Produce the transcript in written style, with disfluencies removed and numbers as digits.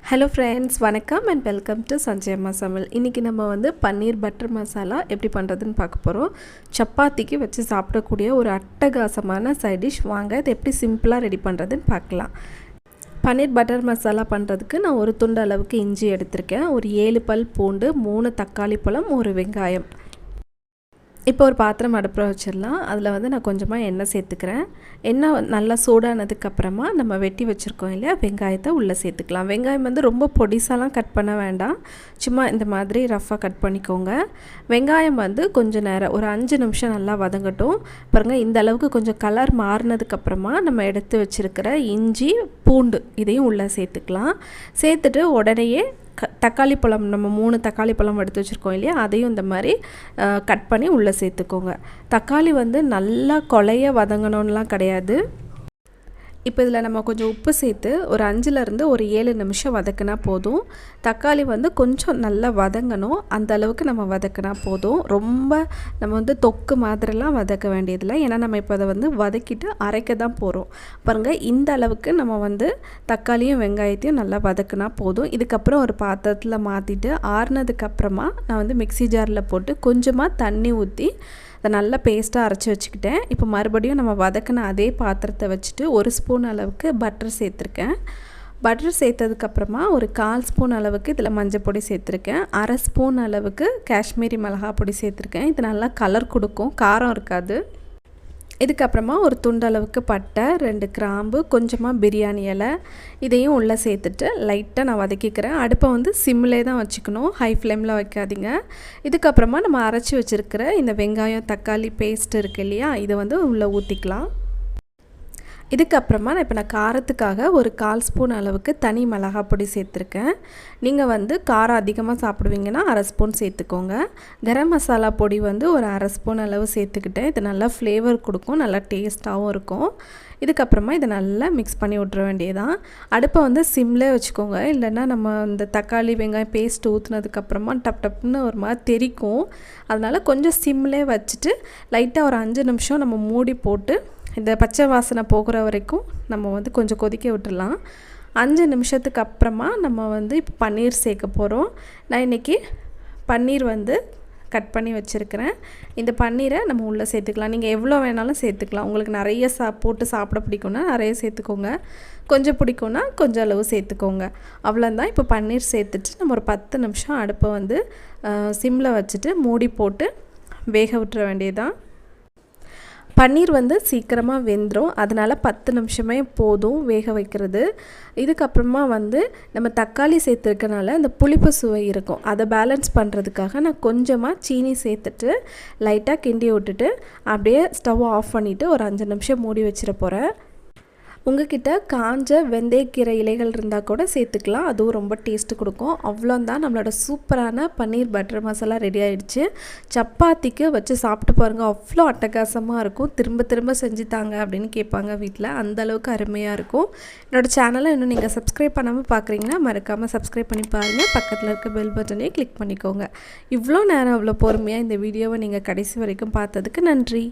Hello friends, வணக்கம் and welcome to சஞ்சயம்மா சமையல். இன்றைக்கி நம்ம வந்து பன்னீர் பட்டர் மசாலா எப்படி பண்ணுறதுன்னு பார்க்க போகிறோம். சப்பாத்திக்கு வச்சு சாப்பிடக்கூடிய ஒரு அட்டகாசமான சைட் டிஷ். வாங்க இது எப்படி சிம்பிளாக ரெடி பண்ணுறதுன்னு பார்க்கலாம். பன்னீர் பட்டர் மசாலா பண்ணுறதுக்கு நான் ஒரு துண்டு அளவுக்கு இஞ்சி எடுத்திருக்கேன், ஒரு 7 பல் பூண்டு, 3 தக்காளி பழம், ஒரு வெங்காயம். இப்போ ஒரு பாத்திரம் அடுப்பில் வச்சிடலாம். அதில் வந்து நான் கொஞ்சமாக எண்ணெய் சேர்த்துக்கிறேன். எண்ணெய் நல்லா சூடானதுக்கப்புறமா நம்ம வெட்டி வச்சுருக்கோம் இல்லையா, வெங்காயத்தை உள்ளே சேர்த்துக்கலாம். வெங்காயம் வந்து ரொம்ப பொடிசாலாம் கட் பண்ண வேண்டாம், சும்மா இந்த மாதிரி ரஃப்பாக கட் பண்ணிக்கோங்க. வெங்காயம் வந்து கொஞ்சம் நேரம் ஒரு 5 நிமிஷம் நல்லா வதங்கட்டும். பாருங்கள், இந்த அளவுக்கு கொஞ்சம் கலர் மாறினதுக்கப்புறமா நம்ம எடுத்து வச்சுருக்கிற இஞ்சி பூண்டு இதையும் உள்ளே சேர்த்துக்கலாம். சேர்த்துட்டு உடனேயே தக்காளி பழம், நம்ம 3 தக்காளி பழம் எடுத்து வச்சுருக்கோம் இல்லையா, அதையும் இந்த மாதிரி கட் பண்ணி உள்ளே சேர்த்துக்கோங்க. தக்காளி வந்து நல்லா கொலைய வதங்கணும்லாம் கிடையாது. இப்போ இதில் நம்ம கொஞ்சம் உப்பு சேர்த்து ஒரு 5லேருந்து ஒரு 7 நிமிஷம் வதக்கினா போதும். தக்காளி வந்து கொஞ்சம் நல்லா வதங்கணும், அந்த அளவுக்கு நம்ம வதக்கினா போதும். ரொம்ப நம்ம வந்து தொக்கு மாதிரிலாம் வதக்க வேண்டியதில்லை, ஏன்னா நம்ம இப்போ அதை வந்து வதக்கிட்டு அரைக்க தான் போகிறோம். பாருங்கள், இந்த அளவுக்கு நம்ம வந்து தக்காளியும் வெங்காயத்தையும் நல்லா வதக்கினா போதும். இதுக்கப்புறம் ஒரு பாத்திரத்தில் மாற்றிட்டு ஆறுனதுக்கப்புறமா நான் வந்து மிக்ஸி ஜாரில் போட்டு கொஞ்சமாக தண்ணி ஊற்றி அதை நல்லா பேஸ்ட்டாக அரைச்சி வச்சுக்கிட்டேன். இப்போ மறுபடியும் நம்ம வதக்கின அதே பாத்திரத்தை வச்சுட்டு 1 ஸ்பூன் அளவுக்கு பட்டர் சேர்த்துருக்கேன். பட்டர் சேர்த்ததுக்கப்புறமா ஒரு 1/4 ஸ்பூன் அளவுக்கு இதில் மஞ்சள் பொடி சேர்த்துருக்கேன். 1/2 ஸ்பூன் அளவுக்கு காஷ்மீரி மிளகா பொடி சேர்த்துருக்கேன். இது நல்லா கலர் கொடுக்கும், காரம் இருக்காது. இதுக்கப்புறமா ஒரு துண்டளவுக்கு பட்டை, 2 கிராம்பு, கொஞ்சமாக பிரியாணி இலை, இதையும் உள்ளே சேர்த்துட்டு லைட்டாக நான் வதக்கிக்கிறேன். அடுப்பை வந்து சிம்மிலே தான் வச்சுக்கணும், ஹை ஃப்ளேமில் வைக்காதீங்க. இதுக்கப்புறமா நம்ம அரைச்சி வச்சுருக்கிற இந்த வெங்காயம் தக்காளி பேஸ்ட் இருக்குது இல்லையா, இதை வந்து உள்ளே ஊற்றிக்கலாம். இதுக்கப்புறமா நான் காரத்துக்காக ஒரு 1/4 ஸ்பூன் அளவுக்கு தனி மிளகாய் பொடி சேர்த்துருக்கேன். நீங்கள் வந்து காரம் அதிகமாக சாப்பிடுவீங்கன்னா 1/2 ஸ்பூன் சேர்த்துக்கோங்க. கரம் மசாலா பொடி வந்து ஒரு 1/2 ஸ்பூன் அளவு சேர்த்துக்கிட்டேன். இது நல்லா ஃப்ளேவர் கொடுக்கும், நல்லா டேஸ்ட்டாகவும் இருக்கும். இதுக்கப்புறமா இதை நல்லா மிக்ஸ் பண்ணி விட்ற வேண்டியதான். அடுப்பை வந்து சிம்லே வச்சுக்கோங்க, இல்லைன்னா நம்ம இந்த தக்காளி வெங்காயம் பேஸ்ட் ஊற்றுனதுக்கப்புறமா டப்னு ஒரு மாதிரி தெறிக்கும். அதனால் கொஞ்சம் சிம்லே வச்சுட்டு லைட்டாக ஒரு 5 நிமிஷம் நம்ம மூடி போட்டு இந்த பச்சை வாசனை போகிற வரைக்கும் நம்ம வந்து கொஞ்சம் கொதிக்க விட்டுடலாம். 5 நிமிஷத்துக்கு அப்புறமா நம்ம வந்து இப்போ பன்னீர் சேர்க்க போகிறோம். நான் இன்றைக்கி பன்னீர் வந்து கட் பண்ணி வச்சுருக்கிறேன். இந்த பன்னீரை நம்ம உள்ளே சேர்த்துக்கலாம். நீங்கள் எவ்வளோ வேணாலும் சேர்த்துக்கலாம். உங்களுக்கு நிறைய போட்டு சாப்பிட பிடிக்கும்னா நிறைய சேர்த்துக்கோங்க, கொஞ்சம் பிடிக்கும்னா கொஞ்சம் அளவு சேர்த்துக்கோங்க. அவ்வளோதான். இப்போ பன்னீர் சேர்த்துட்டு நம்ம ஒரு 10 நிமிஷம் அடுப்பை வந்து சிம்மில் வச்சுட்டு மூடி போட்டு வேக விட்டுற வேண்டியதான். பன்னீர் வந்து சீக்கிரமாக வெந்துடும், அதனால் 10 நிமிஷமே போதும் வேக வைக்கிறது. இதுக்கப்புறமா வந்து நம்ம தக்காளி சேர்த்துருக்கனால அந்த புளிப்பு சுவை இருக்கும், அதை பேலன்ஸ் பண்ணுறதுக்காக நான் கொஞ்சமாக சீனி சேர்த்துட்டு லைட்டாக கிண்டி விட்டுட்டு அப்படியே ஸ்டவ் ஆஃப் பண்ணிவிட்டு ஒரு 5 நிமிஷம் மூடி வச்சிட போகிறேன். உங்ககிட்ட காஞ்ச வெந்தயக்கீரை இலைகள் இருந்தால் கூட சேர்த்துக்கலாம், அதுவும் ரொம்ப டேஸ்ட்டு கொடுக்கும். அவ்வளோதான், நம்மளோட சூப்பரான பன்னீர் பட்டர் மசாலா ரெடி ஆகிடுச்சு. சப்பாத்திக்கு வச்சு சாப்பிட்டு பாருங்கள், அவ்வளோ அட்டகாசமாக இருக்கும். திரும்ப திரும்ப செஞ்சு தாங்க அப்படின்னு கேட்பாங்க வீட்டில், அந்தளவுக்கு அருமையாக இருக்கும். என்னோடய சேனலை இன்னும் நீங்கள் சப்ஸ்கிரைப் பண்ணாமல் பார்க்குறீங்கன்னா மறக்காமல் சப்ஸ்கிரைப் பண்ணி பாருங்கள். பக்கத்தில் இருக்க பெல் பட்டனையும் கிளிக் பண்ணிக்கோங்க. இவ்வளோ நேரம் அவ்வளோ பொறுமையாக இந்த வீடியோவை நீங்கள் கடைசி வரைக்கும் பார்த்ததுக்கு நன்றி.